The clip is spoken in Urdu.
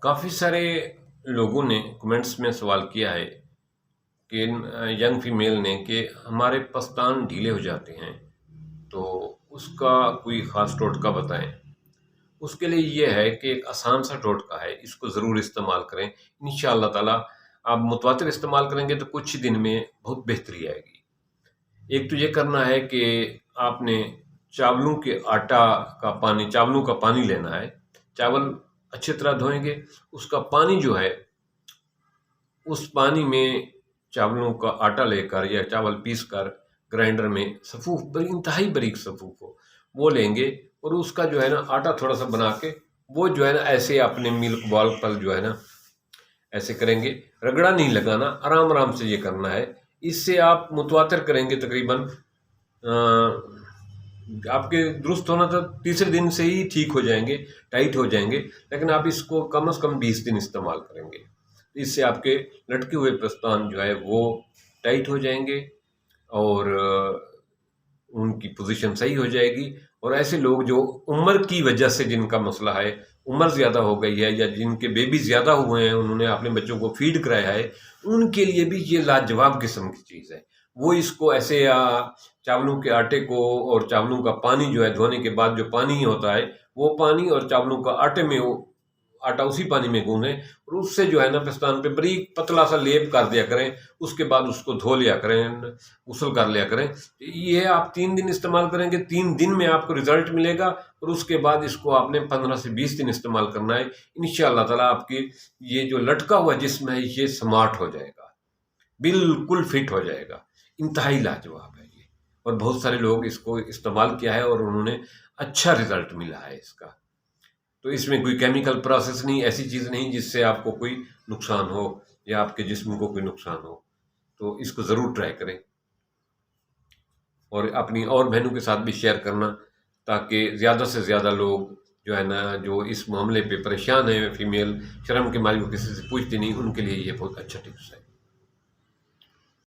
کافی سارے لوگوں نے کمنٹس میں سوال کیا ہے کہ ینگ فیمیل نے کہ ہمارے پستان ڈھیلے ہو جاتے ہیں، تو اس کا کوئی خاص ٹوٹکا بتائیں۔ اس کے لیے یہ ہے کہ ایک آسان سا ٹوٹکا ہے، اس کو ضرور استعمال کریں، انشاءاللہ تعالی آپ متواتر استعمال کریں گے تو کچھ ہی دن میں بہت بہتری آئے گی۔ ایک تو یہ کرنا ہے کہ آپ نے چاولوں کا پانی لینا ہے۔ چاول اچھی طرح دھوئیں گے، اس کا پانی جو ہے اس پانی میں چاولوں کا آٹا لے کر یا چاول پیس کر گرائنڈر میں انتہائی باریک صفوف ہو وہ لیں گے، اور اس کا جو ہے نا آٹا تھوڑا سا بنا کے وہ جو ہے نا ایسے اپنے ملک بال پر جو ہے نا ایسے کریں گے، رگڑا نہیں لگانا، آرام آرام سے یہ کرنا ہے۔ اس سے آپ متواتر کریں گے تقریباً آپ کے درست ہونا تو تیسرے دن سے ہی ٹھیک ہو جائیں گے، ٹائٹ ہو جائیں گے، لیکن آپ اس کو کم از کم 20 دن استعمال کریں گے۔ اس سے آپ کے لٹکے ہوئے پستان جو ہے وہ ٹائٹ ہو جائیں گے، اور ان کی پوزیشن صحیح ہو جائے گی۔ اور ایسے لوگ جو عمر کی وجہ سے جن کا مسئلہ ہے، عمر زیادہ ہو گئی ہے یا جن کے بیبی زیادہ ہوئے ہیں، انہوں نے اپنے بچوں کو فیڈ کرایا ہے، ان کے لیے بھی یہ لاجواب قسم کی چیز ہے۔ وہ اس کو ایسے چاولوں کے آٹے کو اور چاولوں کا پانی جو ہے دھونے کے بعد جو پانی ہوتا ہے، وہ پانی اور چاولوں کا آٹے میں آٹا اسی پانی میں گوندیں، اور اس سے جو ہے نا پستان پہ بریک پتلا سا لیپ کر دیا کریں، اس کے بعد اس کو دھو لیا کریں، غسل کر لیا کریں۔ یہ آپ 3 دن استعمال کریں گے، 3 دن میں آپ کو رزلٹ ملے گا، اور اس کے بعد اس کو آپ نے 15 سے 20 دن استعمال کرنا ہے۔ انشاءاللہ تعالیٰ آپ کی یہ جو لٹکا ہوا جسم ہے یہ سمارٹ ہو جائے گا، بالکل فٹ ہو جائے گا، انتہائی لاجواب ہے یہ۔ اور بہت سارے لوگ اس کو استعمال کیا ہے اور انہوں نے اچھا رزلٹ ملا ہے اس کا۔ تو اس میں کوئی کیمیکل پروسیس نہیں، ایسی چیز نہیں جس سے آپ کو کوئی نقصان ہو یا آپ کے جسم کو کوئی نقصان ہو۔ تو اس کو ضرور ٹرائی کریں، اور اپنی اور بہنوں کے ساتھ بھی شیئر کرنا، تاکہ زیادہ سے زیادہ لوگ جو ہے نا جو اس معاملے پہ پریشان ہیں، فیمیل شرم کے ماری وہ کسی سے پوچھتی نہیں، ان کے لیے یہ بہت اچھا ٹپس ہے۔